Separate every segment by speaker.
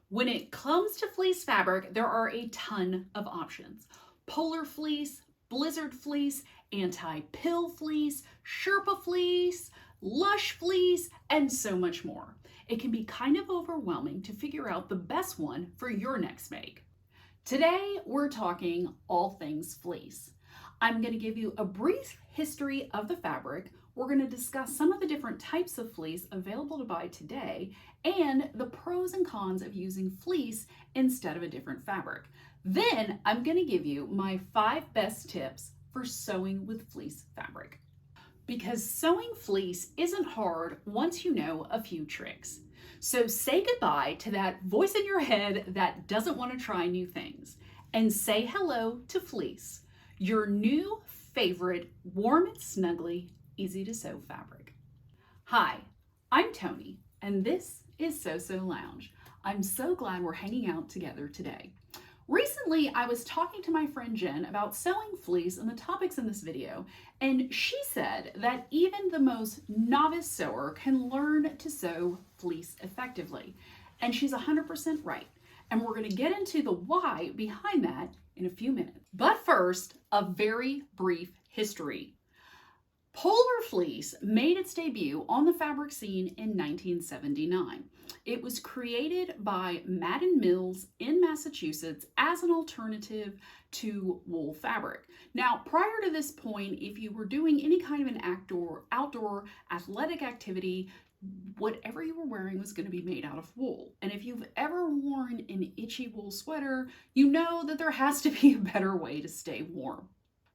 Speaker 1: When it comes to fleece fabric, there are a ton of options. Polar fleece, blizzard fleece, anti-pill fleece, Sherpa fleece, lush fleece, and so much more. It can be kind of overwhelming to figure out the best one for your next make. Today, we're talking all things fleece. I'm going to give you a brief history of the fabric. We're going to discuss some of the different types of fleece available to buy today and the pros and cons of using fleece instead of a different fabric. Then I'm going to give you my 5 best tips for sewing with fleece fabric. Because sewing fleece isn't hard once you know a few tricks. So say goodbye to that voice in your head that doesn't want to try new things and say hello to fleece, your new favorite warm and snuggly, easy to sew fabric. Hi, I'm Tony, and this is So Lounge. I'm so glad we're hanging out together today. Recently, I was talking to my friend Jen about sewing fleece and the topics in this video, and she said that even the most novice sewer can learn to sew fleece effectively. And she's 100% right. And we're going to get into the why behind that in a few minutes. But first, a very brief history. Polar fleece made its debut on the fabric scene in 1979. It was created by Madden Mills in Massachusetts as an alternative to wool fabric. Now, prior to this point, if you were doing any kind of an outdoor athletic activity, whatever you were wearing was going to be made out of wool. And if you've ever worn an itchy wool sweater, you know that there has to be a better way to stay warm.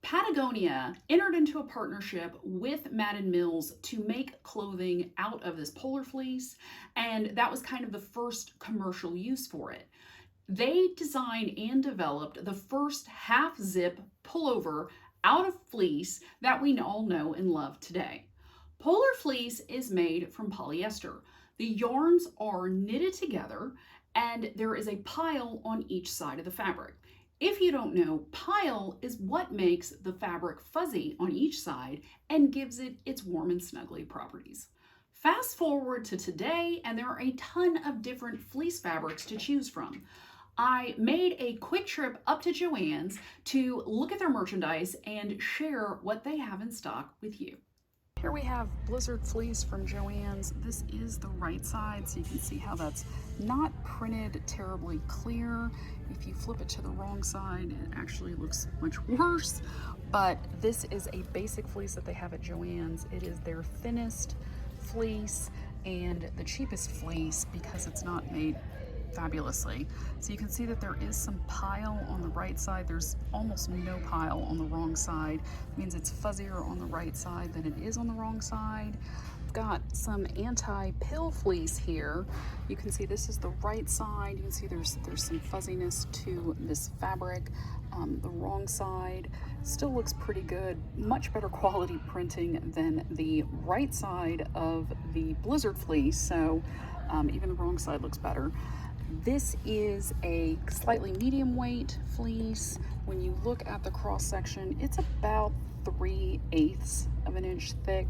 Speaker 1: Patagonia entered into a partnership with Madden Mills to make clothing out of this polar fleece, and that was kind of the first commercial use for it. They designed and developed the first half-zip pullover out of fleece that we all know and love today. Polar fleece is made from polyester. The yarns are knitted together, and there is a pile on each side of the fabric. If you don't know, pile is what makes the fabric fuzzy on each side and gives it its warm and snuggly properties. Fast forward to today, and there are a ton of different fleece fabrics to choose from. I made a quick trip up to Joanns to look at their merchandise and share what they have in stock with you. Here we have Blizzard fleece from Joanns. This is the right side, so you can see how that's not printed terribly clear. If you flip it to the wrong side, it actually looks much worse. But this is a basic fleece that they have at Joanns. It is their thinnest fleece and the cheapest fleece because it's not made fabulously. So you can see that there is some pile on the right side. There's almost no pile on the wrong side. It means it's fuzzier on the right side than it is on the wrong side. I've got some anti-pill fleece here. You can see this is the right side. You can see there's some fuzziness to this fabric. The wrong side still looks pretty good. Much better quality printing than the right side of the Blizzard fleece. So even the wrong side looks better. This is a slightly medium weight fleece. When you look at the cross section, it's about 3/8 of an inch thick.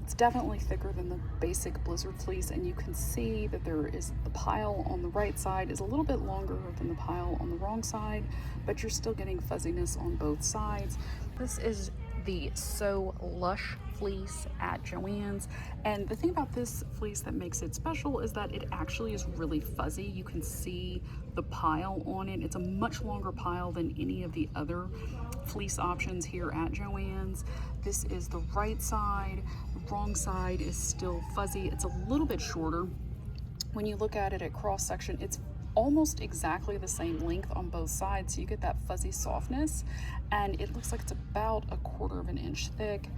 Speaker 1: It's definitely thicker than the basic Blizzard fleece, and you can see that there is the pile on the right side is a little bit longer than the pile on the wrong side, but you're still getting fuzziness on both sides. This is the So Lush fleece at Joanns, and the thing about this fleece that makes it special is that it actually is really fuzzy. You can see the pile on it. It's a much longer pile than any of the other fleece options here at Joanns. This is the right side. The wrong side is still fuzzy. It's a little bit shorter. When you look at it at cross section, it's almost exactly the same length on both sides, so you get that fuzzy softness, and it looks like it's about 1/4 of an inch thick.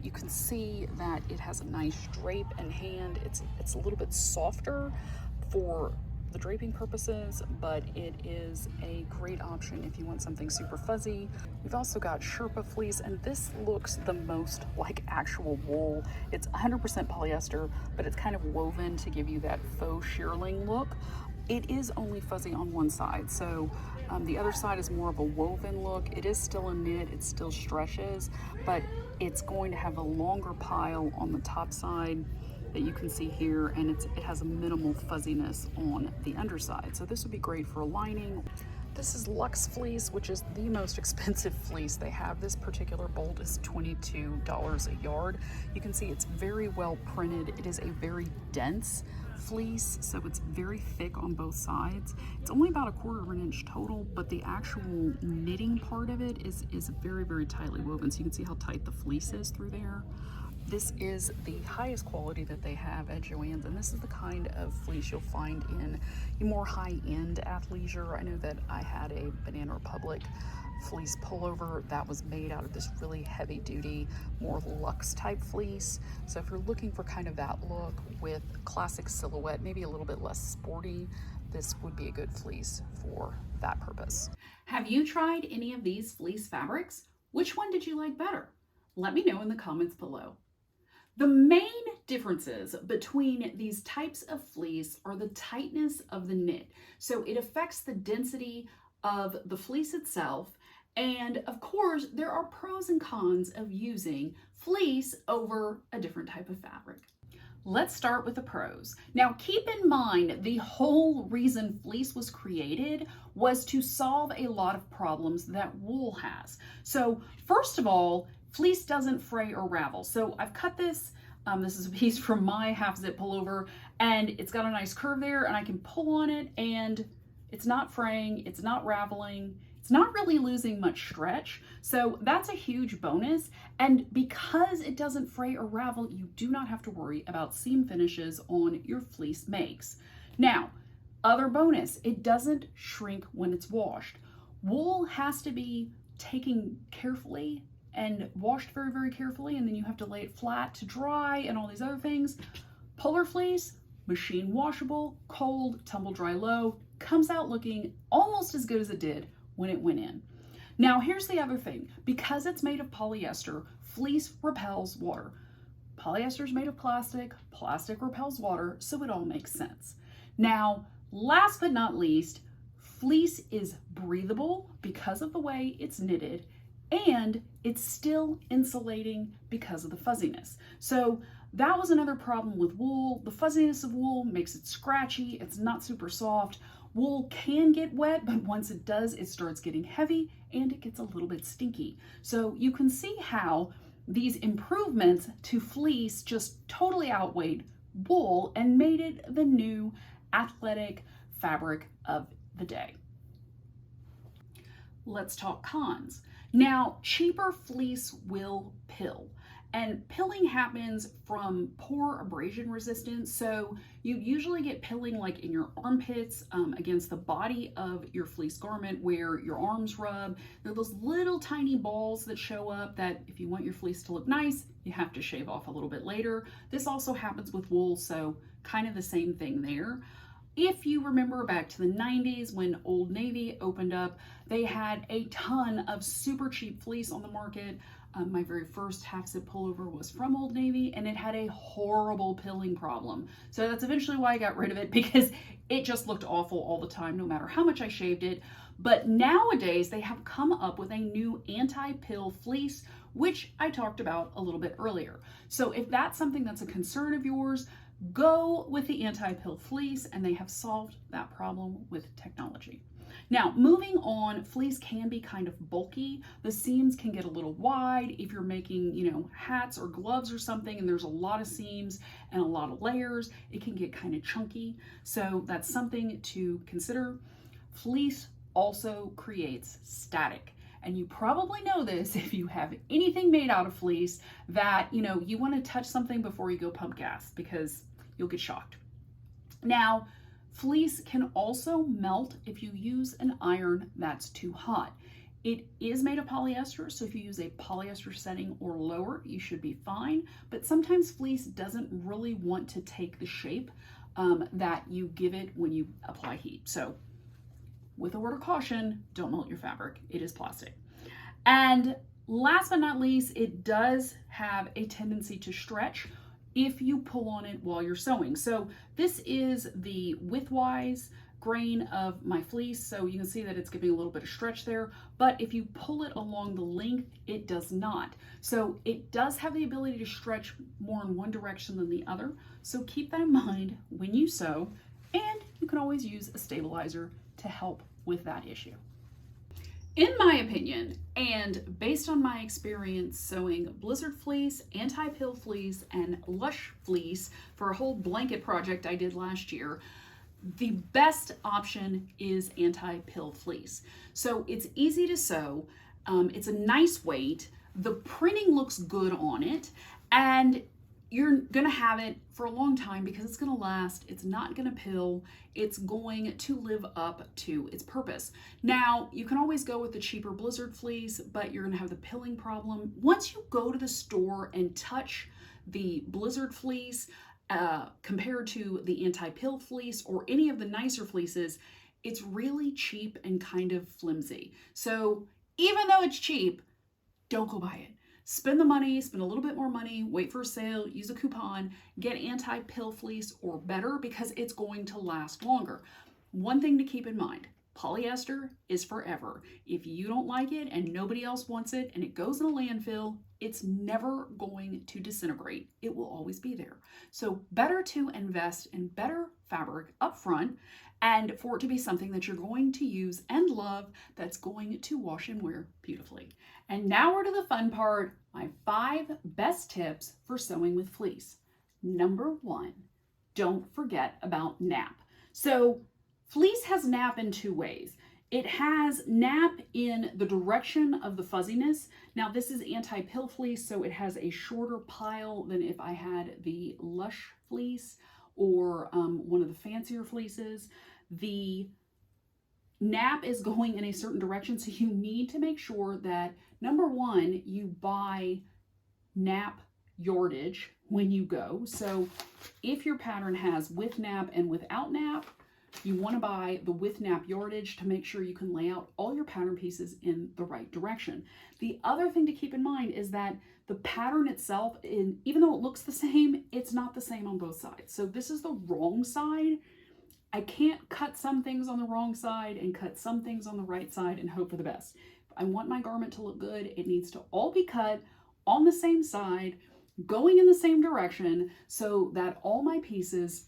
Speaker 1: You can see that it has a nice drape and hand. It's a little bit softer for the draping purposes, but it is a great option if you want something super fuzzy. We've also got Sherpa fleece, and this looks the most like actual wool. It's 100% polyester, but it's kind of woven to give you that faux shearling look. It is only fuzzy on one side, so the other side is more of a woven look. It is still a knit, it still stretches, but it's going to have a longer pile on the top side that you can see here, and it has a minimal fuzziness on the underside. So this would be great for a lining. This is Luxe Fleece, which is the most expensive fleece they have. This particular bolt is $22 a yard. You can see it's very well printed. It is a very dense fleece, so it's very thick on both sides. It's only about 1/4 of an inch total, but the actual knitting part of it is very, very tightly woven. So you can see how tight the fleece is through there. This is the highest quality that they have at Joann's, and this is the kind of fleece you'll find in more high-end athleisure. I know that I had a Banana Republic fleece pullover that was made out of this really heavy-duty, more luxe type fleece. So if you're looking for kind of that look with classic silhouette, maybe a little bit less sporty, this would be a good fleece for that purpose. Have you tried any of these fleece fabrics? Which one did you like better? Let me know in the comments below. The main differences between these types of fleece are the tightness of the knit. So it affects the density of the fleece itself. And of course, there are pros and cons of using fleece over a different type of fabric. Let's start with the pros. Now, keep in mind, the whole reason fleece was created was to solve a lot of problems that wool has. So first of all, fleece doesn't fray or ravel. So I've cut this. This is a piece from my half zip pullover, and it's got a nice curve there, and I can pull on it, and it's not fraying, it's not raveling, it's not really losing much stretch. So that's a huge bonus. And because it doesn't fray or ravel, you do not have to worry about seam finishes on your fleece makes. Now, other bonus, it doesn't shrink when it's washed. Wool has to be taken carefully and washed very, very carefully, and then you have to lay it flat to dry and all these other things. Polar fleece, machine washable, cold, tumble dry low, comes out looking almost as good as it did when it went in. Now, here's the other thing. Because it's made of polyester, fleece repels water. Polyester is made of plastic, plastic repels water, so it all makes sense. Now, last but not least, fleece is breathable because of the way it's knitted, and it's still insulating because of the fuzziness. So that was another problem with wool. The fuzziness of wool makes it scratchy. It's not super soft. Wool can get wet, but once it does, it starts getting heavy and it gets a little bit stinky. So you can see how these improvements to fleece just totally outweighed wool and made it the new athletic fabric of the day. Let's talk cons. Now, cheaper fleece will pill, and pilling happens from poor abrasion resistance. So you usually get pilling like in your armpits, against the body of your fleece garment where your arms rub. There are those little tiny balls that show up that if you want your fleece to look nice, you have to shave off a little bit later. This also happens with wool, so kind of the same thing there. If you remember back to the 90s when Old Navy opened up, they had a ton of super cheap fleece on the market. My very first half zip pullover was from Old Navy, and it had a horrible pilling problem. So that's eventually why I got rid of it, because it just looked awful all the time, no matter how much I shaved it. But nowadays they have come up with a new anti-pill fleece, which I talked about a little bit earlier. So if that's something that's a concern of yours, go with the anti-pill fleece, and they have solved that problem with technology. Now, moving on, fleece can be kind of bulky. The seams can get a little wide if you're making, hats or gloves or something, and there's a lot of seams and a lot of layers. It can get kind of chunky. So that's something to consider. Fleece also creates static. And you probably know this if you have anything made out of fleece, that, you want to touch something before you go pump gas, because you'll get shocked. Now, fleece can also melt if you use an iron that's too hot. It is made of polyester, so if you use a polyester setting or lower, you should be fine. But sometimes fleece doesn't really want to take the shape that you give it when you apply heat. So with a word of caution, don't melt your fabric. It is plastic. And last but not least, it does have a tendency to stretch if you pull on it while you're sewing. So this is the widthwise grain of my fleece, so you can see that it's giving a little bit of stretch there, but if you pull it along the length, it does not. So it does have the ability to stretch more in one direction than the other, so keep that in mind when you sew, and you can always use a stabilizer to help with that issue. In my opinion, and based on my experience sewing blizzard fleece, anti-pill fleece, and lush fleece for a whole blanket project I did last year, the best option is anti-pill fleece. So it's easy to sew, it's a nice weight, the printing looks good on it, and you're gonna have it for a long time because it's gonna last, it's not gonna pill, it's going to live up to its purpose. Now, you can always go with the cheaper blizzard fleece, but you're gonna have the pilling problem. Once you go to the store and touch the blizzard fleece, compared to the anti-pill fleece or any of the nicer fleeces, it's really cheap and kind of flimsy. So even though it's cheap, don't go buy it. Spend the money, spend a little bit more money, wait for a sale, use a coupon, get anti-pill fleece or better because it's going to last longer. One thing to keep in mind, polyester is forever. If you don't like it and nobody else wants it and it goes in a landfill, it's never going to disintegrate. It will always be there. So better to invest in better fabric up front and for it to be something that you're going to use and love that's going to wash and wear beautifully. And now we're to the fun part, my 5 best tips for sewing with fleece. Number 1, don't forget about nap. So fleece has nap in 2 ways. It has nap in the direction of the fuzziness. Now this is anti-pill fleece, so it has a shorter pile than if I had the lush fleece or one of the fancier fleeces. The nap is going in a certain direction, so you need to make sure that, number 1, you buy nap yardage when you go. So if your pattern has with nap and without nap, you want to buy the with nap yardage to make sure you can lay out all your pattern pieces in the right direction. The other thing to keep in mind is that the pattern itself, even though it looks the same, it's not the same on both sides. So this is the wrong side. I can't cut some things on the wrong side and cut some things on the right side and hope for the best. If I want my garment to look good, it needs to all be cut on the same side, going in the same direction so that all my pieces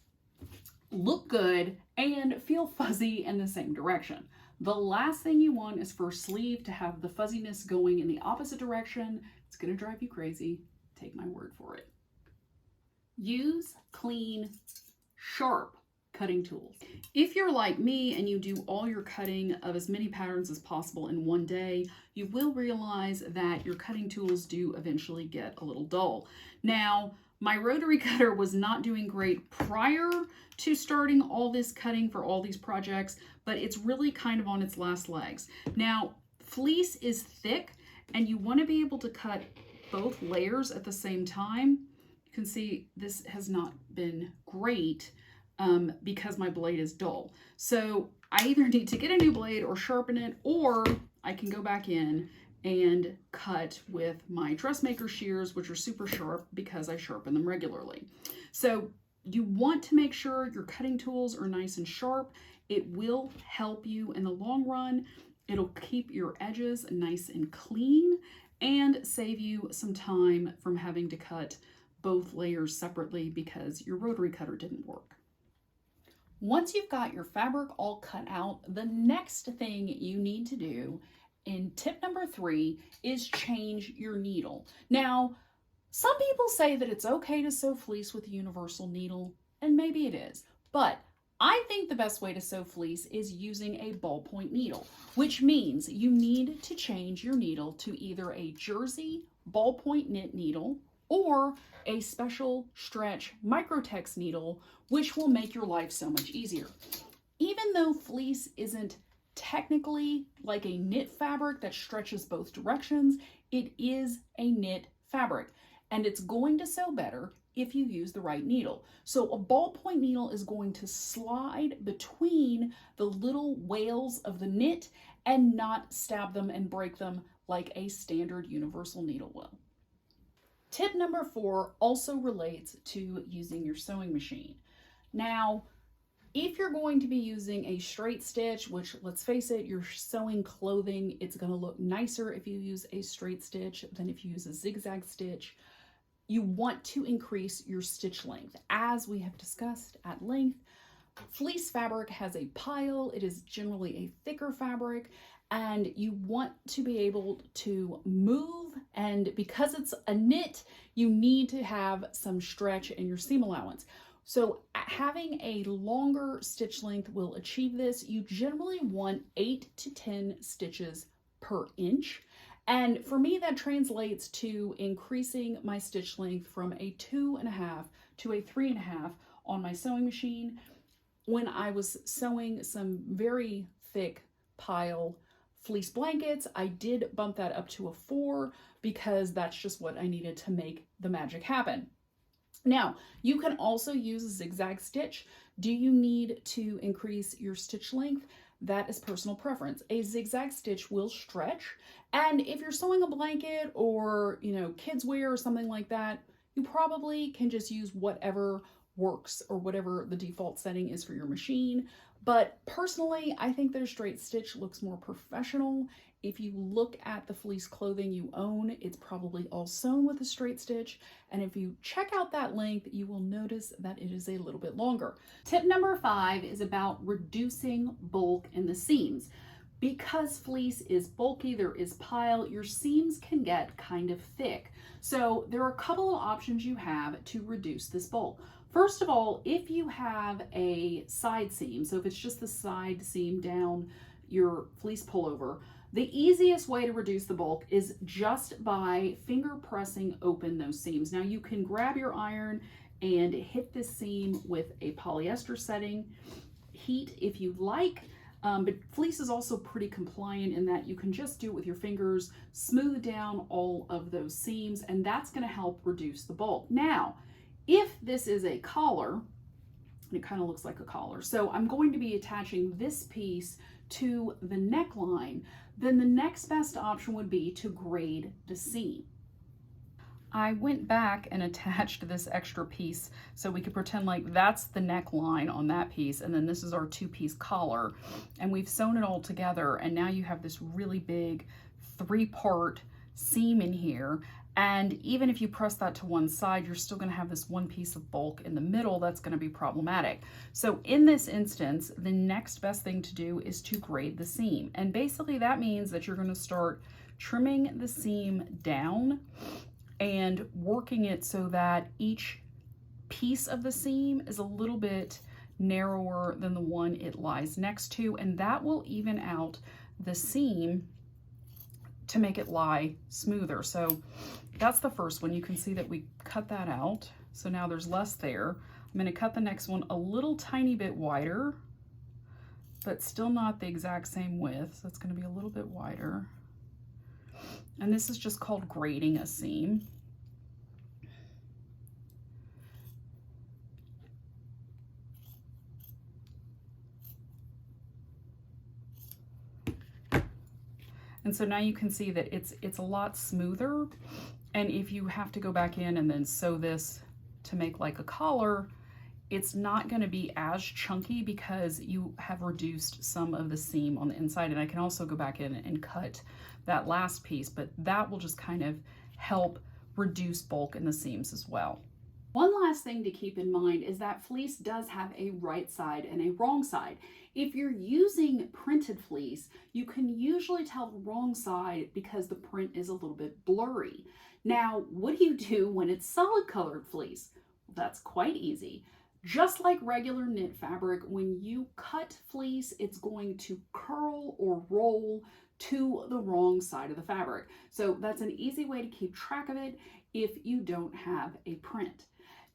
Speaker 1: look good and feel fuzzy in the same direction. The last thing you want is for a sleeve to have the fuzziness going in the opposite direction. It's going to drive you crazy. Take my word for it. Use clean, sharp cutting tools. If you're like me and you do all your cutting of as many patterns as possible in one day, you will realize that your cutting tools do eventually get a little dull. Now, my rotary cutter was not doing great prior to starting all this cutting for all these projects, but it's really kind of on its last legs. Now, fleece is thick and you want to be able to cut both layers at the same time. You can see this has not been great because my blade is dull. So I either need to get a new blade or sharpen it, or I can go back in and cut with my dressmaker shears, which are super sharp because I sharpen them regularly. So you want to make sure your cutting tools are nice and sharp. It will help you in the long run. It'll keep your edges nice and clean and save you some time from having to cut both layers separately because your rotary cutter didn't work. Once you've got your fabric all cut out, the next thing you need to do in tip number 3 is change your needle. Now, some people say that it's okay to sew fleece with a universal needle, and maybe it is, but I think the best way to sew fleece is using a ballpoint needle, which means you need to change your needle to either a jersey ballpoint knit needle or a special stretch microtex needle, which will make your life so much easier. Even though fleece isn't technically like a knit fabric that stretches both directions, it is a knit fabric, and it's going to sew better if you use the right needle. So a ballpoint needle is going to slide between the little wales of the knit and not stab them and break them like a standard universal needle will. Tip number 4 also relates to using your sewing machine. Now, If you're going to be using a straight stitch, which let's face it, you're sewing clothing, it's going to look nicer if you use a straight stitch than if you use a zigzag stitch. You want to increase your stitch length. As we have discussed at length, fleece fabric has a pile. It is generally a thicker fabric, and you want to be able to move, and because it's a knit, you need to have some stretch in your seam allowance. So having a longer stitch length will achieve this. You generally want 8 to 10 stitches per inch. And for me, that translates to increasing my stitch length from a 2.5 to a 3.5 on my sewing machine. When I was sewing some very thick pile fleece blankets, I did bump that up to a 4 because that's just what I needed to make the magic happen. Now, you can also use a zigzag stitch. Do you need to increase your stitch length? That is personal preference. A zigzag stitch will stretch, and if you're sewing a blanket or, kids wear or something like that, you probably can just use whatever works or whatever the default setting is for your machine. But personally, I think that a straight stitch looks more professional. If you look at the fleece clothing you own, it's probably all sewn with a straight stitch. And if you check out that length, you will notice that it is a little bit longer. Tip number 5 is about reducing bulk in the seams. Because fleece is bulky, there is pile, your seams can get kind of thick. So there are a couple of options you have to reduce this bulk. First of all, if you have a side seam, so if it's just the side seam down your fleece pullover, the easiest way to reduce the bulk is just by finger pressing open those seams. Now you can grab your iron and hit this seam with a polyester setting heat if you like, but fleece is also pretty compliant in that you can just do it with your fingers, smooth down all of those seams, and that's going to help reduce the bulk. Now, if this is a collar, and it kind of looks like a collar, so I'm going to be attaching this piece to the neckline, then the next best option would be to grade the seam. I went back and attached this extra piece so we could pretend like that's the neckline on that piece, and then this is our 2-piece collar, and we've sewn it all together, and now you have this really big 3-part seam in here. And even if you press that to one side, you're still going to have this one piece of bulk in the middle that's going to be problematic. So in this instance, the next best thing to do is to grade the seam. And basically that means that you're going to start trimming the seam down and working it so that each piece of the seam is a little bit narrower than the one it lies next to, and that will even out the seam to make it lie smoother. So that's the first one. You can see that we cut that out. So now there's less there. I'm going to cut the next one a little tiny bit wider, but still not the exact same width. So it's going to be a little bit wider. And this is just called grading a seam. And so now you can see that it's a lot smoother. And if you have to go back in and then sew this to make like a collar, it's not going to be as chunky because you have reduced some of the seam on the inside. And I can also go back in and cut that last piece, but that will just kind of help reduce bulk in the seams as well. One last thing to keep in mind is that fleece does have a right side and a wrong side. If you're using printed fleece, you can usually tell the wrong side because the print is a little bit blurry. Now, what do you do when it's solid colored fleece? Well, that's quite easy. Just like regular knit fabric, when you cut fleece, it's going to curl or roll to the wrong side of the fabric. So that's an easy way to keep track of it if you don't have a print.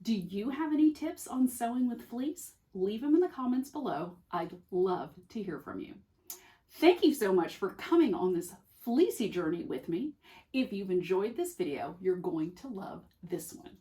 Speaker 1: Do you have any tips on sewing with fleece? Leave them in the comments below. I'd love to hear from you. Thank you so much for coming on this fleecy journey with me. If you've enjoyed this video, you're going to love this one.